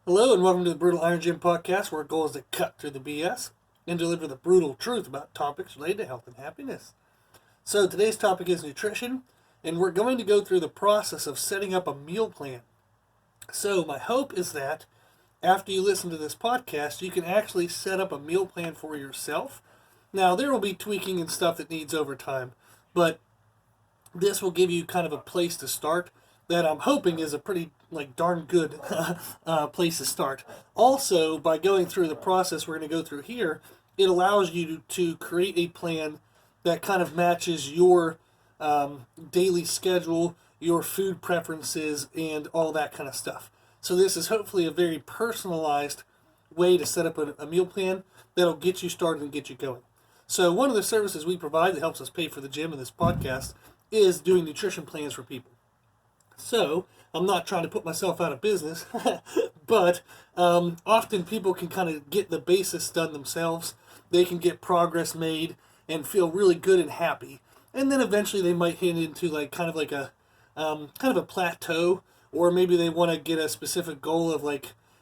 Hello and welcome to the Brutal Iron Gym podcast, where our goal is to cut through the BS and deliver the brutal truth about topics related to health and happiness. So today's topic is nutrition, and we're going to go through the process of setting up a meal plan. So my hope is that after you listen to this podcast, you can actually set up a meal plan for yourself. Now there will be tweaking and stuff that needs overtime, but this will give you kind of a place to start that I'm hoping is a pretty darn good place to start. Also, by going through the process we're going to go through here, it allows you to create a plan that kind of matches your daily schedule, your food preferences, and all that kind of stuff. So this is hopefully a very personalized way to set up a meal plan that'll get you started and get you going. So one of the services we provide that helps us pay for the gym and this podcast is doing nutrition plans for people. So, I'm not trying to put myself out of business, but often people can kind of get the basics done themselves. They can get progress made and feel really good and happy. And then eventually they might hit into kind of a plateau, or maybe they want to get a specific goal of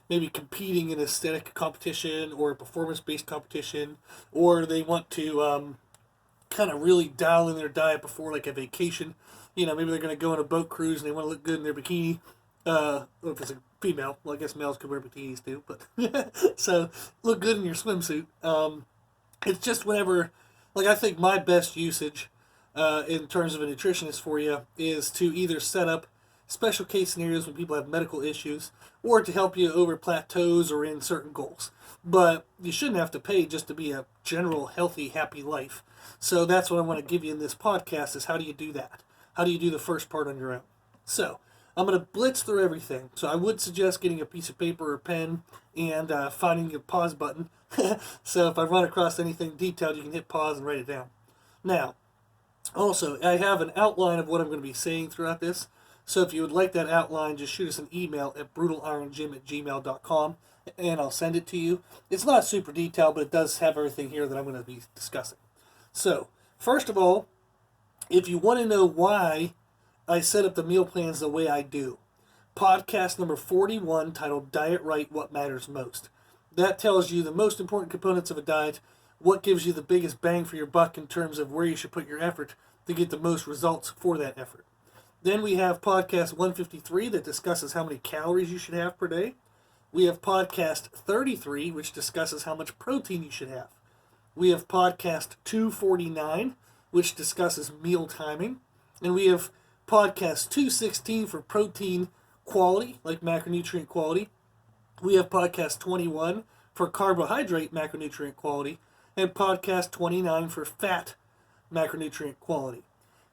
maybe competing in a aesthetic competition or a performance-based competition, or they want to kind of really dial in their diet before a vacation. Maybe they're going to go on a boat cruise and they want to look good in their bikini. If it's a female, well, I guess males could wear bikinis too, but so look good in your swimsuit. It's just whenever, I think my best usage in terms of a nutritionist for you is to either set up special case scenarios when people have medical issues, or to help you over plateaus or in certain goals. But you shouldn't have to pay just to be a general healthy, happy life. So that's what I want to give you in this podcast is how do you do that? How do you do the first part on your own? So I'm going to blitz through everything. So I would suggest getting a piece of paper or pen and finding a pause button. So if I run across anything detailed, you can hit pause and write it down. Now, also, I have an outline of what I'm going to be saying throughout this. So if you would like that outline, just shoot us an email at brutalirongym@gmail.com and I'll send it to you. It's not super detailed, but it does have everything here that I'm going to be discussing. So, first of all, if you want to know why I set up the meal plans the way I do, podcast number 41 titled Diet Right, What Matters Most. That tells you the most important components of a diet, what gives you the biggest bang for your buck in terms of where you should put your effort to get the most results for that effort. Then we have podcast 153 that discusses how many calories you should have per day. We have podcast 33, which discusses how much protein you should have. We have podcast 249, which discusses meal timing. And we have podcast 216 for protein quality, like macronutrient quality. We have podcast 21 for carbohydrate macronutrient quality. And podcast 29 for fat macronutrient quality.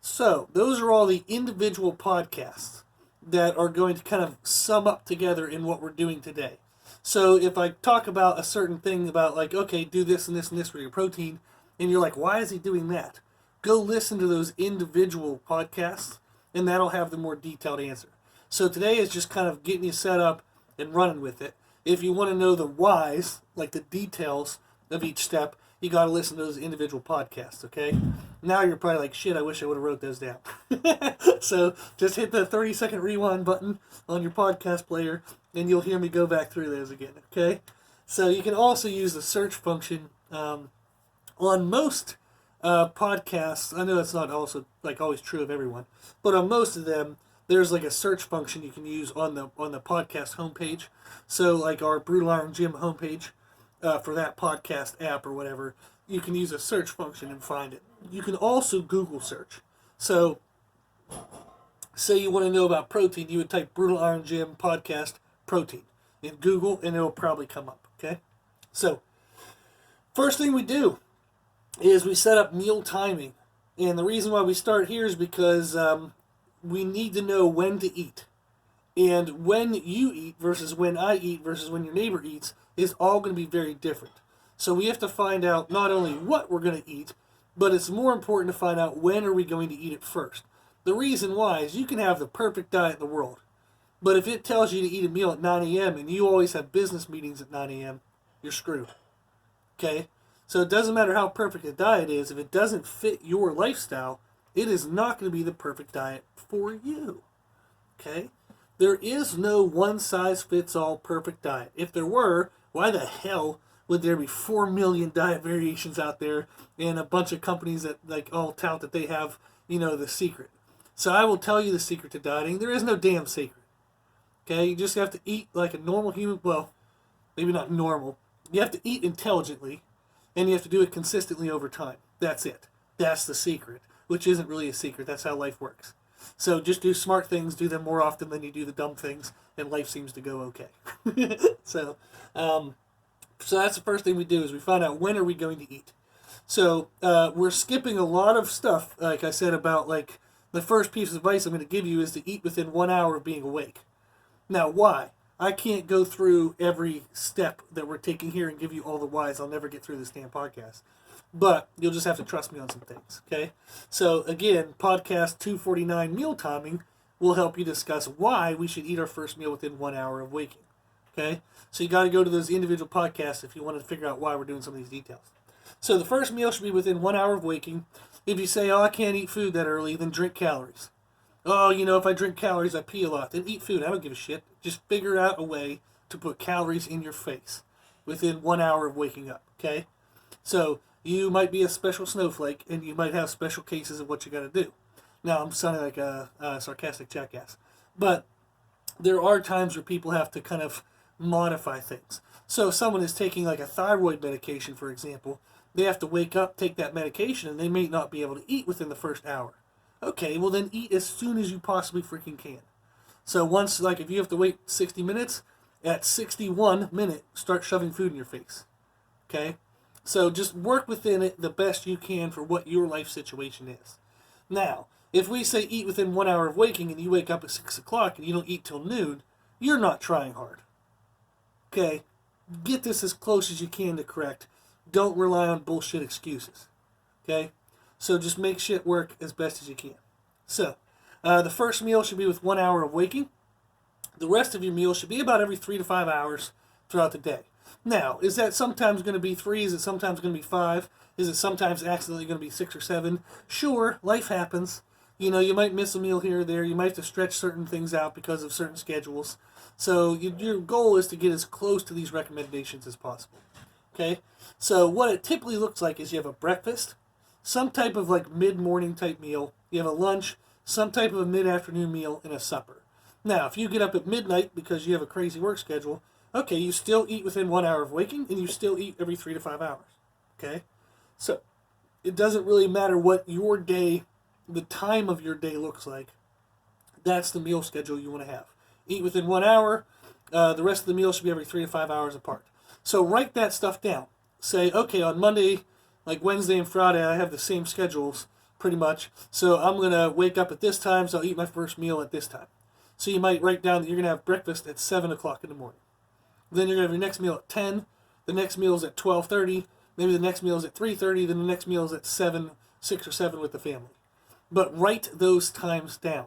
So, those are all the individual podcasts that are going to kind of sum up together in what we're doing today. So, if I talk about a certain thing about okay, do this and this and this for your protein, and you're like, why is he doing that? Go listen to those individual podcasts, and that'll have the more detailed answer. So, today is just kind of getting you set up and running with it. If you want to know the whys, like the details of each step, you got to listen to those individual podcasts, okay? Now you're probably like, shit, I wish I would have wrote those down. So just hit the 30-second rewind button on your podcast player, and you'll hear me go back through those again, okay? So you can also use the search function on most podcasts. I know that's not also always true of everyone, but on most of them, there's a search function you can use on the podcast homepage. So our Brutal Iron Gym homepage, for that podcast app or whatever, you can use a search function and find it. You can also Google search. So, say you want to know about protein, you would type Brutal Iron Gym podcast protein in Google, and it'll probably come up, okay? So, first thing we do is we set up meal timing. And the reason why we start here is because we need to know when to eat. And when you eat versus when I eat versus when your neighbor eats is all going to be very different. So we have to find out not only what we're going to eat, but it's more important to find out when are we going to eat it first. The reason why is you can have the perfect diet in the world, but if it tells you to eat a meal at 9 a.m. and you always have business meetings at 9 a.m., you're screwed. Okay? So it doesn't matter how perfect a diet is, if it doesn't fit your lifestyle, it is not going to be the perfect diet for you. Okay? there is no one-size-fits-all perfect diet. If there were, why the hell would there be 4 million diet variations out there and a bunch of companies that like all tout that they have, the secret? So I will tell you the secret to dieting. There is no damn secret. Okay, you just have to eat like a normal human. Well, maybe not normal. You have to eat intelligently, and you have to do it consistently over time. That's it. That's the secret, which isn't really a secret. That's how life works. So just do smart things, do them more often than you do the dumb things, and life seems to go okay. So that's the first thing we do is we find out when are we going to eat. So we're skipping a lot of stuff, like I said, about like the first piece of advice I'm going to give you is to eat within 1 hour of being awake. Now, why? I can't go through every step that we're taking here and give you all the whys. I'll never get through this damn podcast. But you'll just have to trust me on some things, okay? So, again, podcast 249, meal timing, will help you discuss why we should eat our first meal within 1 hour of waking, okay? So you got to go to those individual podcasts if you want to figure out why we're doing some of these details. So the first meal should be within 1 hour of waking. If you say, oh, I can't eat food that early, then drink calories. Oh, if I drink calories, I pee a lot. Then eat food. I don't give a shit. Just figure out a way to put calories in your face within 1 hour of waking up, okay? So you might be a special snowflake, and you might have special cases of what you got to do. Now, I'm sounding like a sarcastic jackass. But there are times where people have to kind of modify things. So if someone is taking like a thyroid medication, for example, they have to wake up, take that medication, and they may not be able to eat within the first hour. Okay, well then eat as soon as you possibly freaking can. So once, like if you have to wait 60 minutes, at 61 minute, start shoving food in your face. Okay? So just work within it the best you can for what your life situation is. Now, if we say eat within 1 hour of waking and you wake up at 6 o'clock and you don't eat till noon, you're not trying hard. Okay? Get this as close as you can to correct. Don't rely on bullshit excuses. Okay? So just make shit work as best as you can. So, the first meal should be with 1 hour of waking. The rest of your meals should be about every 3 to 5 hours throughout the day. Now, is that sometimes going to be 3? Is it sometimes going to be 5? Is it sometimes accidentally going to be 6 or 7? Sure, life happens. You might miss a meal here or there. You might have to stretch certain things out because of certain schedules. So your goal is to get as close to these recommendations as possible. Okay? So what it typically looks like is you have a breakfast, some type of like mid-morning type meal. You have a lunch, some type of a mid-afternoon meal, and a supper. Now, if you get up at midnight because you have a crazy work schedule, okay, you still eat within 1 hour of waking, and you still eat every 3 to 5 hours. Okay? So it doesn't really matter what your day, the time of your day looks like. That's the meal schedule you want to have. Eat within 1 hour. The rest of the meal should be every 3 to 5 hours apart. So write that stuff down. Say, okay, on Monday, like Wednesday and Friday, I have the same schedules pretty much. So I'm going to wake up at this time, so I'll eat my first meal at this time. So you might write down that you're going to have breakfast at 7 o'clock in the morning. Then you're going to have your next meal at 10. The next meal is at 12:30. Maybe the next meal is at 3:30. Then the next meal is at 6 or 7 with the family. But write those times down.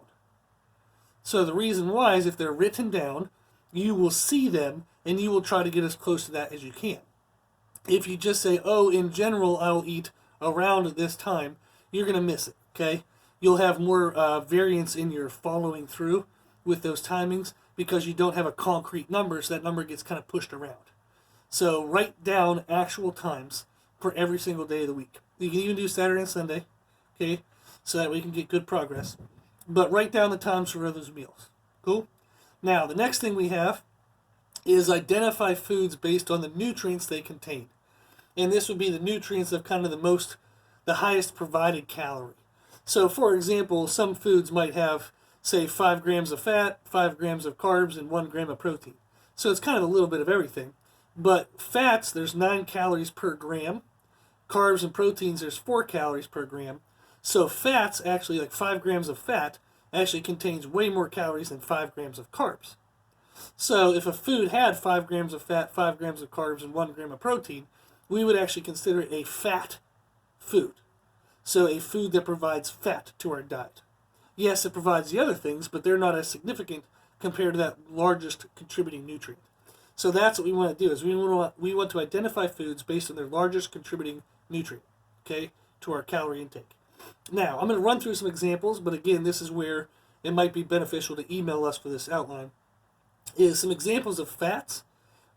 So the reason why is if they're written down, you will see them and you will try to get as close to that as you can. If you just say, oh, in general, I will eat around this time, you're going to miss it, okay? You'll have more variance in your following through with those timings because you don't have a concrete number, so that number gets kind of pushed around. So write down actual times for every single day of the week. You can even do Saturday and Sunday, okay? So that we can get good progress. But write down the times for those meals. Cool? Now, the next thing we have is identify foods based on the nutrients they contain. And this would be the nutrients of kind of the highest provided calorie. So, for example, some foods might have, say, 5 grams of fat, 5 grams of carbs, and 1 gram of protein. So it's kind of a little bit of everything. But fats, there's 9 calories per gram. Carbs and proteins, there's 4 calories per gram. So fats, actually, like 5 grams of fat, actually contains way more calories than 5 grams of carbs. So if a food had 5 grams of fat, 5 grams of carbs, and 1 gram of protein, we would actually consider it a fat food. So a food that provides fat to our diet. Yes, it provides the other things, but they're not as significant compared to that largest contributing nutrient. So that's what we want to do, is we want to identify foods based on their largest contributing nutrient, okay, to our calorie intake. Now, I'm going to run through some examples, but again, this is where it might be beneficial to email us for this outline, is some examples of fats.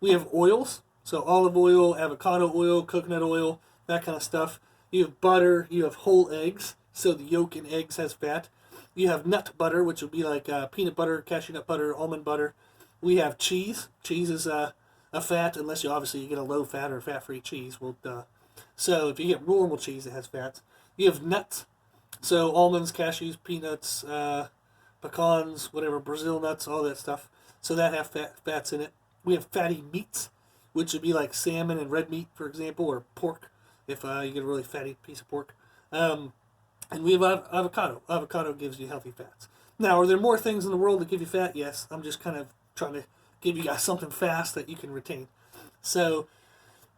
We have oils, so olive oil, avocado oil, coconut oil, that kind of stuff. You have butter, you have whole eggs, so the yolk in eggs has fat. You have nut butter, which would be like peanut butter, cashew nut butter, almond butter. We have cheese. Cheese is a fat, unless you get a low fat or fat-free cheese. Well, duh. So if you get normal cheese, it has fats. You have nuts, so almonds, cashews, peanuts, pecans, whatever, Brazil nuts, all that stuff. So that have fats in it. We have fatty meats, which would be like salmon and red meat, for example, or pork, if you get a really fatty piece of pork. And we have avocado. Avocado gives you healthy fats. Now, are there more things in the world that give you fat? Yes. I'm just kind of trying to give you guys something fast that you can retain. So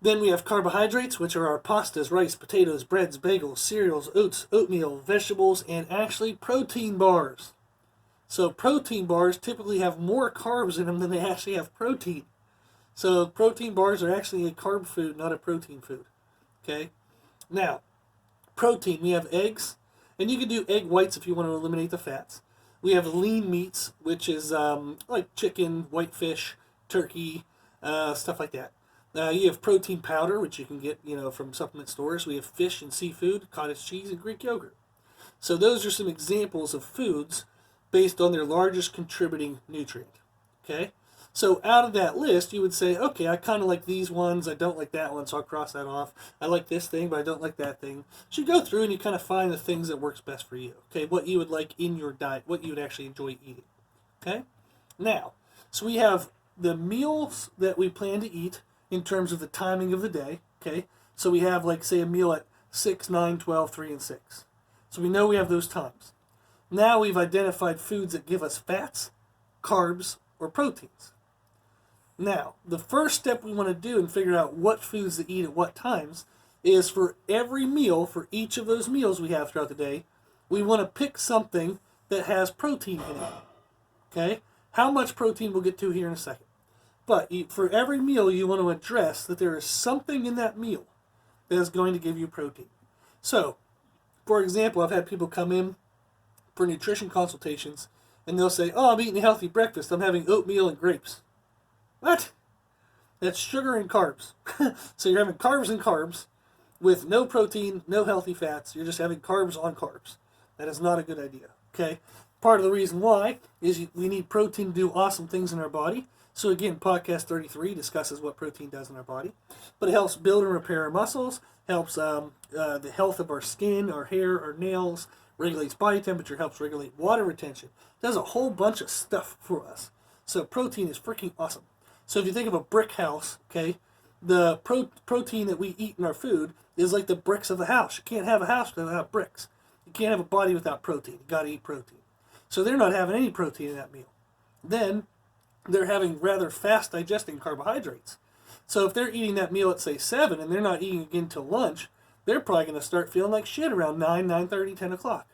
then we have carbohydrates, which are our pastas, rice, potatoes, breads, bagels, cereals, oats, oatmeal, vegetables, and actually protein bars. So protein bars typically have more carbs in them than they actually have protein. So protein bars are actually a carb food, not a protein food. Okay? Now, protein, we have eggs, and you can do egg whites if you want to eliminate the fats. We have lean meats, which is like chicken, whitefish, turkey, stuff like that. You have protein powder, which you can get from supplement stores. We have fish and seafood, cottage cheese, and Greek yogurt. So those are some examples of foods based on their largest contributing nutrient. Okay? So out of that list, you would say, okay, I kind of like these ones, I don't like that one, so I'll cross that off. I like this thing, but I don't like that thing. So you go through and you kind of find the things that works best for you. Okay, what you would like in your diet, what you would actually enjoy eating. Okay? Now, so we have the meals that we plan to eat in terms of the timing of the day. Okay? So we have, like, say, a meal at 6, 9, 12, 3, and 6. So we know we have those times. Now we've identified foods that give us fats, carbs, or proteins. Now, the first step we want to do and figure out what foods to eat at what times is for every meal, for each of those meals we have throughout the day, we want to pick something that has protein in it. Okay? How much protein we'll get to here in a second. But for every meal, you want to address that there is something in that meal that is going to give you protein. So, for example, I've had people come in for nutrition consultations, and they'll say, oh, I'm eating a healthy breakfast. I'm having oatmeal and grapes. What? That's sugar and carbs. So you're having carbs and carbs with no protein, no healthy fats. You're just having carbs on carbs. That is not a good idea. Okay? Part of the reason why is we need protein to do awesome things in our body. So again, podcast 33 discusses what protein does in our body. But it helps build and repair our muscles, helps the health of our skin, our hair, our nails, regulates body temperature, helps regulate water retention. Does a whole bunch of stuff for us. So protein is freaking awesome. So if you think of a brick house, okay, the protein that we eat in our food is like the bricks of the house. You can't have a house without bricks. You can't have a body without protein. You got to eat protein. So they're not having any protein in that meal. Then they're having rather fast digesting carbohydrates. So if they're eating that meal at, say, 7 and they're not eating again till lunch, they're probably going to start feeling like shit around 9, 9:30, 10 o'clock.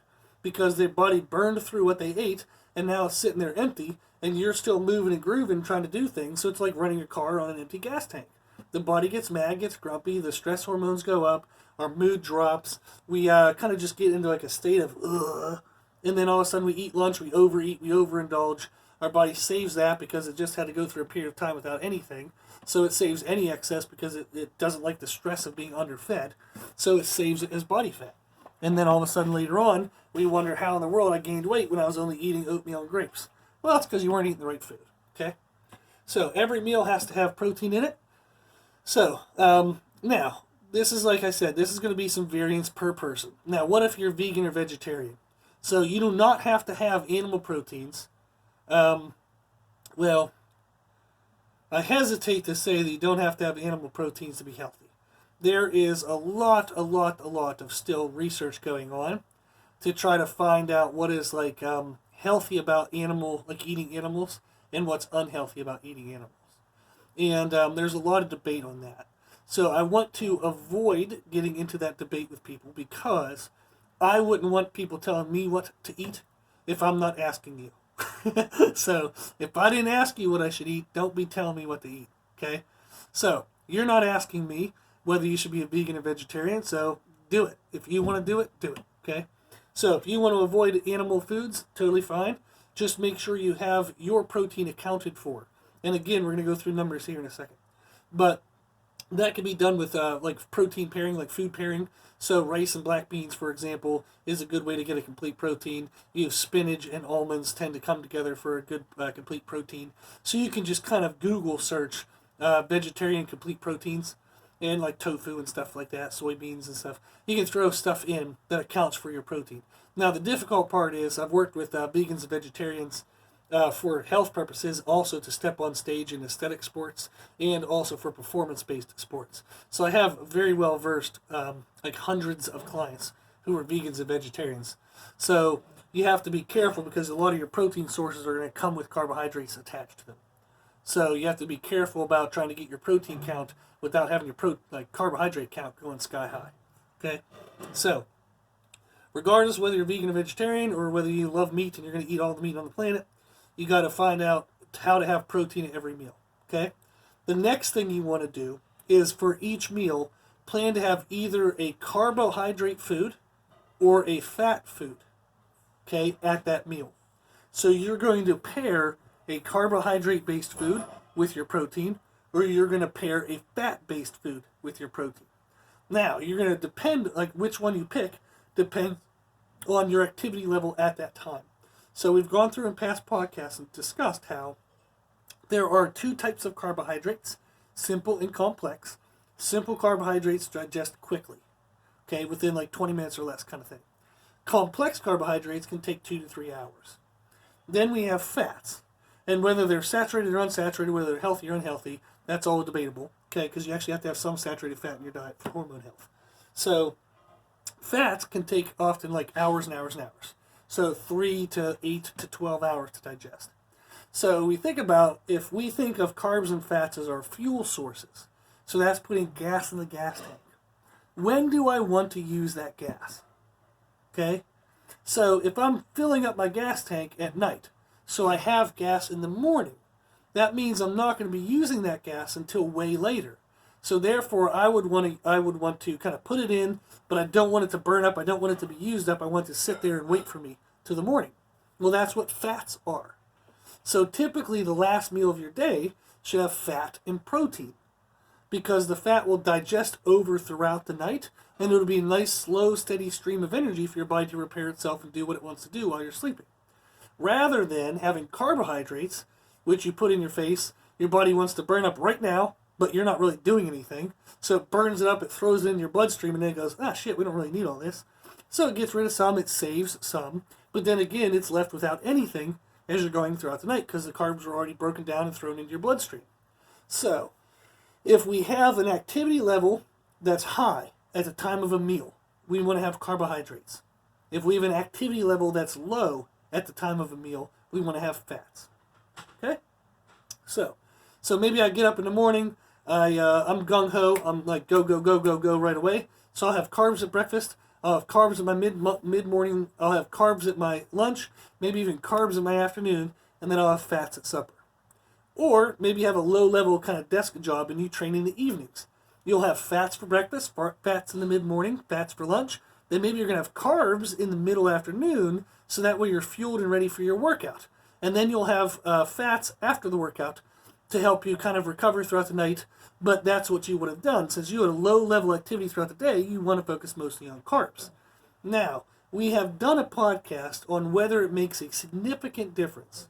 Because their body burned through what they ate and now it's sitting there empty, and you're still moving and grooving trying to do things. So it's like running a car on an empty gas tank. The body gets mad, gets grumpy, the stress hormones go up, our mood drops, we kind of just get into like a state of ugh, and then all of a sudden we eat lunch, we overeat, we overindulge. Our body saves that because it just had to go through a period of time without anything. So it saves any excess because it doesn't like the stress of being underfed. So it saves it as body fat. And then all of a sudden later on, we wonder how in the world I gained weight when I was only eating oatmeal and grapes. Well, it's because you weren't eating the right food. Okay? So every meal has to have protein in it. So now, this is, like I said, this is going to be some variance per person. Now, what if you're vegan or vegetarian? So you do not have to have animal proteins. Well, I hesitate to say that you don't have to have animal proteins to be healthy. There is a lot of still research going on to try to find out what is like healthy about eating animals and what's unhealthy about eating animals. And there's a lot of debate on that. So I want to avoid getting into that debate with people because I wouldn't want people telling me what to eat if I'm not asking you. So if I didn't ask you what I should eat, don't be telling me what to eat. Okay? So you're not asking me whether you should be a vegan or vegetarian, so do it. If you want to do it, do it. Okay? So if you want to avoid animal foods, totally fine. Just make sure you have your protein accounted for. And again, we're going to go through numbers here in a second. But that can be done with like protein pairing, like food pairing. So rice and black beans, for example, is a good way to get a complete protein. You have spinach and almonds tend to come together for a good complete protein. So you can just kind of Google search vegetarian complete proteins and like tofu and stuff like that, soybeans and stuff. You can throw stuff in that accounts for your protein. Now the difficult part is I've worked with vegans and vegetarians for health purposes, also to step on stage in aesthetic sports, and also for performance-based sports. So I have very well versed, like hundreds of clients who are vegans and vegetarians. So you have to be careful because a lot of your protein sources are going to come with carbohydrates attached to them. So you have to be careful about trying to get your protein count without having your carbohydrate count going sky high. Okay, so regardless whether you're vegan or vegetarian or whether you love meat and you're going to eat all the meat on the planet, you got to find out how to have protein at every meal, okay? The next thing you want to do is for each meal, plan to have either a carbohydrate food or a fat food, okay, at that meal. So you're going to pair a carbohydrate-based food with your protein, or you're going to pair a fat-based food with your protein. Now, you're going to depend, like which one you pick, depends on your activity level at that time. So we've gone through in past podcasts and discussed how there are two types of carbohydrates, simple and complex. Simple carbohydrates digest quickly, okay, within like 20 minutes or less kind of thing. Complex carbohydrates can take 2 to 3 hours. Then we have fats, and whether they're saturated or unsaturated, whether they're healthy or unhealthy, that's all debatable, okay, because you actually have to have some saturated fat in your diet for hormone health. So fats can take often like hours and hours and hours. So 3 to 8 to 12 hours to digest. So we think about, if we think of carbs and fats as our fuel sources, so that's putting gas in the gas tank. When do I want to use that gas? Okay? So if I'm filling up my gas tank at night, so I have gas in the morning, that means I'm not going to be using that gas until way later. So therefore, I would want to kind of put it in, but I don't want it to burn up. I don't want it to be used up. I want it to sit there and wait for me till the morning. Well, that's what fats are. So typically, the last meal of your day should have fat and protein, because the fat will digest over throughout the night, and it'll be a nice, slow, steady stream of energy for your body to repair itself and do what it wants to do while you're sleeping. Rather than having carbohydrates, which you put in your face, your body wants to burn up right now, but you're not really doing anything. So it burns it up, it throws it in your bloodstream, and then it goes, shit, we don't really need all this. So it gets rid of some, it saves some, but then again, it's left without anything as you're going throughout the night because the carbs are already broken down and thrown into your bloodstream. So if we have an activity level that's high at the time of a meal, we want to have carbohydrates. If we have an activity level that's low at the time of a meal, we want to have fats. Okay? So maybe I get up in the morning, I'm gung-ho, I'm like go right away. So I'll have carbs at breakfast, I'll have carbs at my mid-morning, I'll have carbs at my lunch, maybe even carbs in my afternoon, and then I'll have fats at supper. Or maybe you have a low-level kind of desk job and you train in the evenings. You'll have fats for breakfast, fats in the mid-morning, fats for lunch. Then maybe you're going to have carbs in the middle afternoon, so that way you're fueled and ready for your workout. And then you'll have fats after the workout to help you kind of recover throughout the night. But that's what you would have done. Since you had a low-level activity throughout the day, you want to focus mostly on carbs. Now, we have done a podcast on whether it makes a significant difference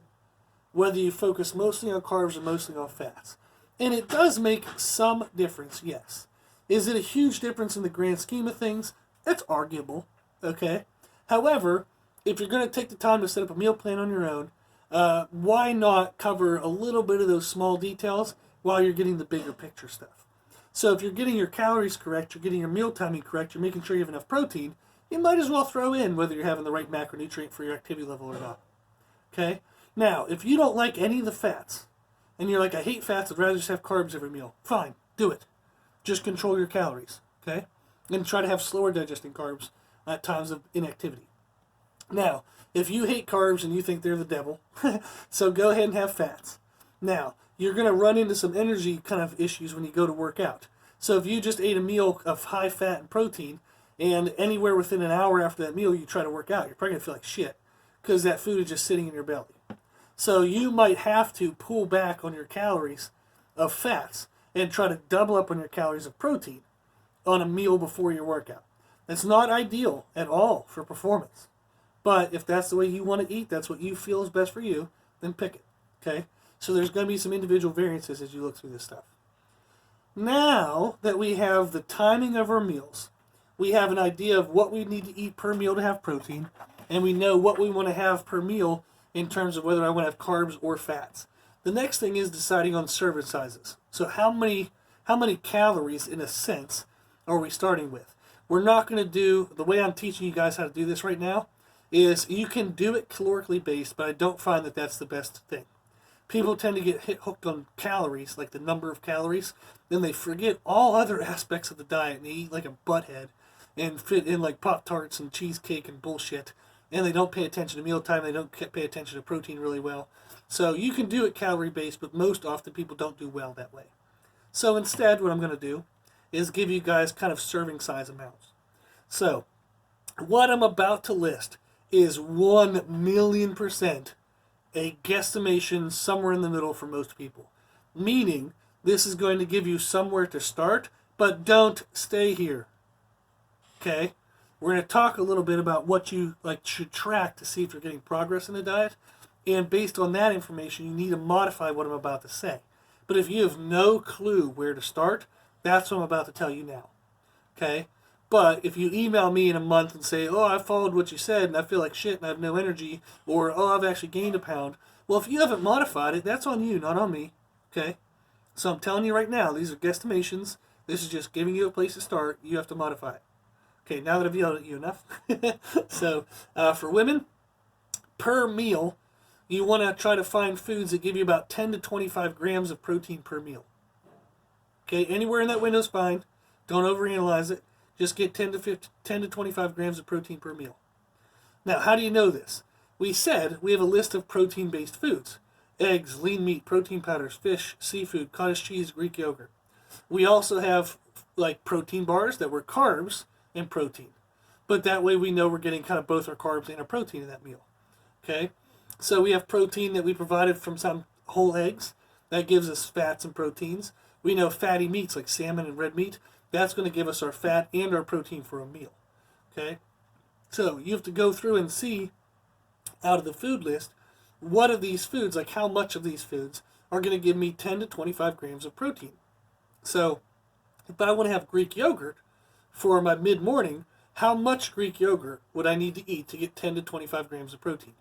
whether you focus mostly on carbs or mostly on fats. And it does make some difference, yes. Is it a huge difference in the grand scheme of things? It's arguable, okay? However, if you're going to take the time to set up a meal plan on your own, why not cover a little bit of those small details while you're getting the bigger picture stuff? So if you're getting your calories correct, you're getting your meal timing correct, you're making sure you have enough protein, you might as well throw in whether you're having the right macronutrient for your activity level or not, okay? Now, if you don't like any of the fats, and you're like, I hate fats, I'd rather just have carbs every meal, fine, do it. Just control your calories, okay? And try to have slower digesting carbs at times of inactivity. Now, if you hate carbs and you think they're the devil, so go ahead and have fats. Now, you're going to run into some energy kind of issues when you go to work out. So if you just ate a meal of high fat and protein, and anywhere within an hour after that meal you try to work out, you're probably going to feel like shit because that food is just sitting in your belly. So you might have to pull back on your calories of fats and try to double up on your calories of protein on a meal before your workout. That's not ideal at all for performance. But if that's the way you want to eat, that's what you feel is best for you, then pick it. Okay? So there's going to be some individual variances as you look through this stuff. Now that we have the timing of our meals, we have an idea of what we need to eat per meal to have protein, and we know what we want to have per meal in terms of whether I want to have carbs or fats. The next thing is deciding on serving sizes. So how many calories, in a sense, are we starting with? We're not going to do, the way I'm teaching you guys how to do this right now, is you can do it calorically based, but I don't find that that's the best thing. People tend to get hooked on calories, like the number of calories, then they forget all other aspects of the diet, and they eat like a butthead, and fit in like Pop-Tarts and cheesecake and bullshit, and they don't pay attention to mealtime, they don't pay attention to protein really well. So you can do it calorie based, but most often people don't do well that way. So instead, what I'm going to do is give you guys kind of serving size amounts. So what I'm about to list is 1,000,000% a guesstimation somewhere in the middle for most people. Meaning, this is going to give you somewhere to start, but don't stay here. Okay? We're going to talk a little bit about what you should track to see if you're getting progress in the diet. And based on that information, you need to modify what I'm about to say. But if you have no clue where to start, that's what I'm about to tell you now. Okay? But if you email me in a month and say, oh, I followed what you said and I feel like shit and I have no energy, or oh, I've actually gained a pound, well, if you haven't modified it, that's on you, not on me. Okay? So I'm telling you right now, these are guesstimations. This is just giving you a place to start. You have to modify it. Okay, now that I've yelled at you enough. So for women, per meal, you want to try to find foods that give you about 10 to 25 grams of protein per meal. Okay, anywhere in that window is fine. Don't overanalyze it. Just get 10 to 25 grams of protein per meal. Now, how do you know this? We said we have a list of protein-based foods. Eggs, lean meat, protein powders, fish, seafood, cottage cheese, Greek yogurt. We also have like protein bars that were carbs and protein. But that way we know we're getting kind of both our carbs and our protein in that meal. Okay? So we have protein that we provided from some whole eggs. That gives us fats and proteins. We know fatty meats like salmon and red meat. That's going to give us our fat and our protein for a meal. Okay? So you have to go through and see out of the food list what of these foods, like how much of these foods, are going to give me 10 to 25 grams of protein. So if I want to have Greek yogurt for my mid-morning, how much Greek yogurt would I need to eat to get 10 to 25 grams of protein?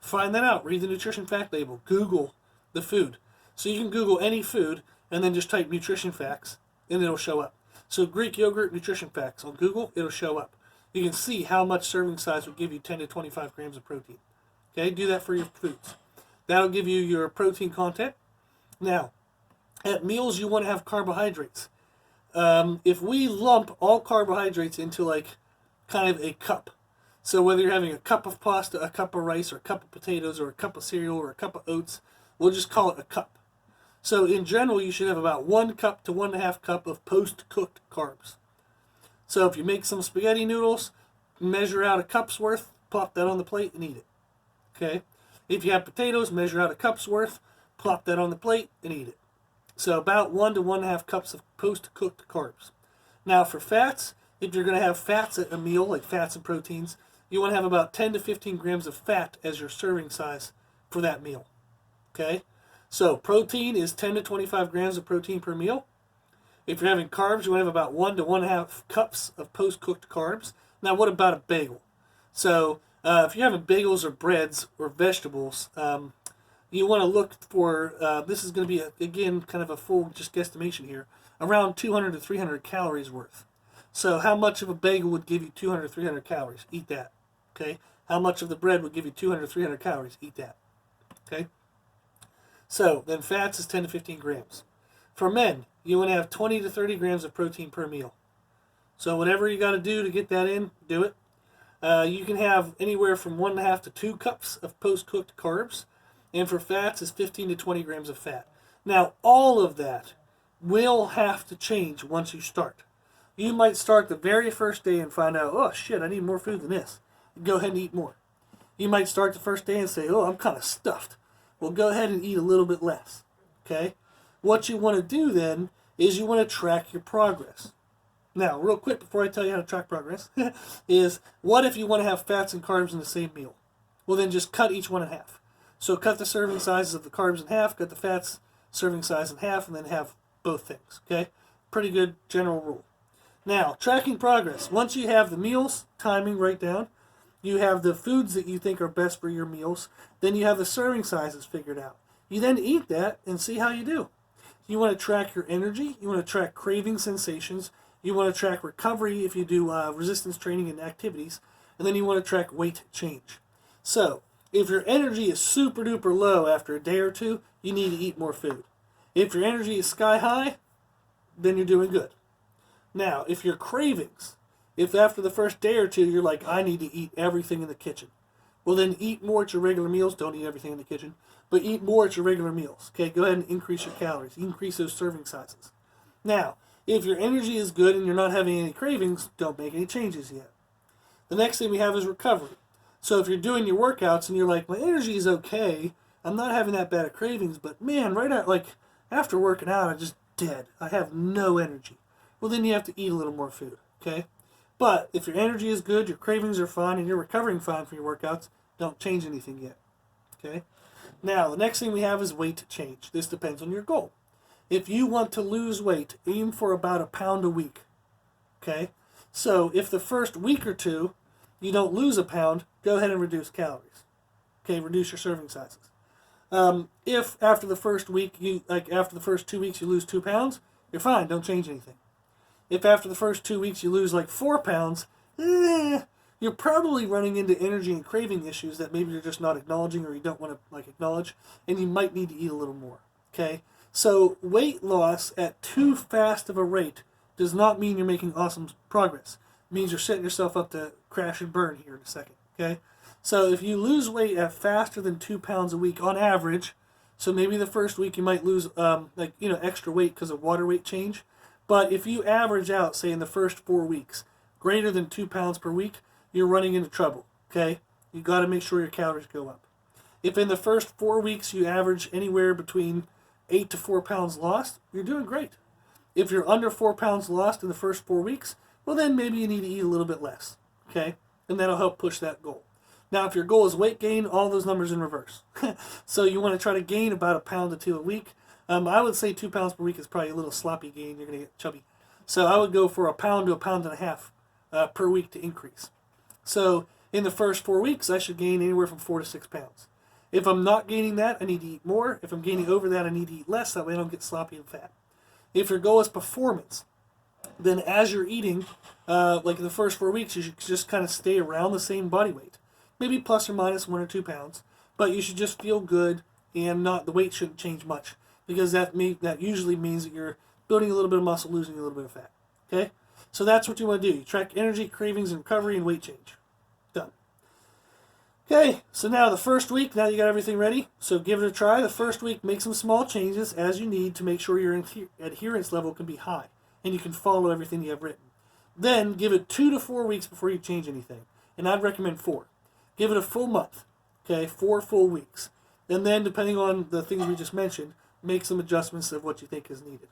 Find that out. Read the nutrition fact label. Google the food. So you can Google any food and then just type nutrition facts and it'll show up. So Greek yogurt nutrition facts on Google, it'll show up. You can see how much serving size would give you 10 to 25 grams of protein. Okay, do that for your foods. That'll give you your protein content. Now, at meals you want to have carbohydrates. If we lump all carbohydrates into like kind of a cup, so whether you're having a cup of pasta, a cup of rice, or a cup of potatoes, or a cup of cereal, or a cup of oats, we'll just call it a cup. So in general, you should have about 1 cup to 1.5 cup of post-cooked carbs. So if you make some spaghetti noodles, measure out a cup's worth, plop that on the plate and eat it. Okay? If you have potatoes, measure out a cup's worth, plop that on the plate and eat it. So about 1 to 1.5 cups of post-cooked carbs. Now for fats, if you're going to have fats at a meal, like fats and proteins, you want to have about 10 to 15 grams of fat as your serving size for that meal. Okay? So protein is 10 to 25 grams of protein per meal. If you're having carbs, you want to have about 1 to 1.5 cups of post-cooked carbs. Now what about a bagel? So if you're having bagels or breads or vegetables, you want to look for, this is going to be, again, kind of a full just guesstimation here, around 200 to 300 calories worth. So how much of a bagel would give you 200 to 300 calories? Eat that. Okay? How much of the bread would give you 200 to 300 calories? Eat that. Okay? So then fats is 10 to 15 grams. For men, you want to have 20 to 30 grams of protein per meal. So whatever you got to do to get that in, do it. You can have anywhere from 1.5 to 2 cups of post-cooked carbs. And for fats is 15 to 20 grams of fat. Now, all of that will have to change once you start. You might start the very first day and find out, oh shit, I need more food than this. Go ahead and eat more. You might start the first day and say, oh, I'm kind of stuffed. Well, go ahead and eat a little bit less. Okay? What you want to do then is you want to track your progress. Now, real quick before I tell you how to track progress, is what if you want to have fats and carbs in the same meal? Well, then just cut each one in half. So cut the serving sizes of the carbs in half, cut the fats serving size in half, and then have both things. Okay? Pretty good general rule. Now, tracking progress. Once you have the meals, timing right down, you have the foods that you think are best for your meals, then you have the serving sizes figured out. You then eat that and see how you do. You want to track your energy, you want to track craving sensations, you want to track recovery if you do resistance training and activities, and then you want to track weight change. So, if your energy is super duper low after a day or two, you need to eat more food. If your energy is sky high, then you're doing good. Now, if your cravings, if after the first day or two you're like, I need to eat everything in the kitchen, well then eat more at your regular meals. Don't eat everything in the kitchen, but eat more at your regular meals. Okay, go ahead and increase your calories, increase those serving sizes. Now, if your energy is good and you're not having any cravings, don't make any changes yet. The next thing we have is recovery. So if you're doing your workouts and you're like, my energy is okay, I'm not having that bad of cravings, but man, after working out, I'm just dead. I have no energy. Well, then you have to eat a little more food, okay? But if your energy is good, your cravings are fine, and you're recovering fine from your workouts, don't change anything yet, okay? Now, the next thing we have is weight change. This depends on your goal. If you want to lose weight, aim for about 1 pound a week, okay? So if the first week or two you don't lose 1 pound, go ahead and reduce calories, okay? Reduce your serving sizes. If after the first week, after the first 2 weeks you lose 2 pounds, you're fine, don't change anything. If after the first 2 weeks you lose 4 pounds, you're probably running into energy and craving issues that maybe you're just not acknowledging or you don't want to acknowledge, and you might need to eat a little more, okay? So weight loss at too fast of a rate does not mean you're making awesome progress. It means you're setting yourself up to crash and burn here in a second, okay? So if you lose weight at faster than 2 pounds a week on average, so maybe the first week you might lose extra weight because of water weight change, but if you average out, say in the first 4 weeks, greater than 2 pounds per week, you're running into trouble, okay? You got to make sure your calories go up. If in the first 4 weeks you average anywhere between 8 to 4 pounds lost, you're doing great. If you're under 4 pounds lost in the first 4 weeks, well then maybe you need to eat a little bit less, okay? And that'll help push that goal. Now if your goal is weight gain, all those numbers in reverse. So you want to try to gain about 1 pound to 2 a week. I would say 2 pounds per week is probably a little sloppy gain. You're going to get chubby. So I would go for 1 pound to 1.5 pounds per week to increase. So in the first 4 weeks, I should gain anywhere from 4 to 6 pounds. If I'm not gaining that, I need to eat more. If I'm gaining over that, I need to eat less. That way I don't get sloppy and fat. If your goal is performance, then as you're eating, in the first 4 weeks, you should just kind of stay around the same body weight. Maybe plus or minus 1 or 2 pounds. But you should just feel good, and the weight shouldn't change much. Because that usually means that you're building a little bit of muscle, losing a little bit of fat. Okay? So that's what you want to do. You track energy, cravings, and recovery, and weight change. Done. Okay, so now the first week, now you got everything ready. So give it a try. The first week, make some small changes as you need to make sure your adherence level can be high. And you can follow everything you have written. Then give it 2 to 4 weeks before you change anything. And I'd recommend 4. Give it a full month. Okay, 4 full weeks. And then, depending on the things we just mentioned, make some adjustments of what you think is needed.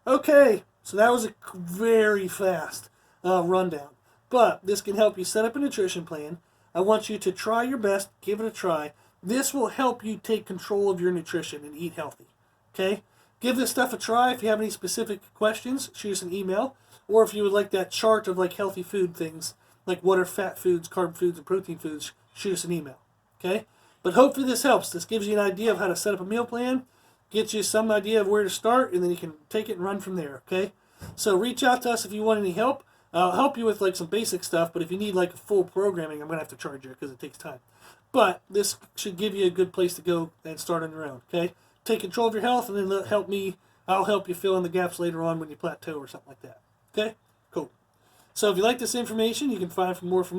Okay, so that was a very fast rundown. But this can help you set up a nutrition plan. I want you to try your best, give it a try. This will help you take control of your nutrition and eat healthy. Okay? Give this stuff a try. If you have any specific questions, shoot us an email. Or if you would like that chart of healthy food things, like what are fat foods, carb foods, and protein foods, shoot us an email. Okay? But hopefully this helps. This gives you an idea of how to set up a meal plan, get you some idea of where to start, and then you can take it and run from there, okay? So reach out to us if you want any help. I'll help you with some basic stuff, but if you need a full programming, I'm going to have to charge you because it takes time. But this should give you a good place to go and start on your own, okay? Take control of your health, and then I'll help you fill in the gaps later on when you plateau or something like that, okay? Cool. So if you like this information, you can find more from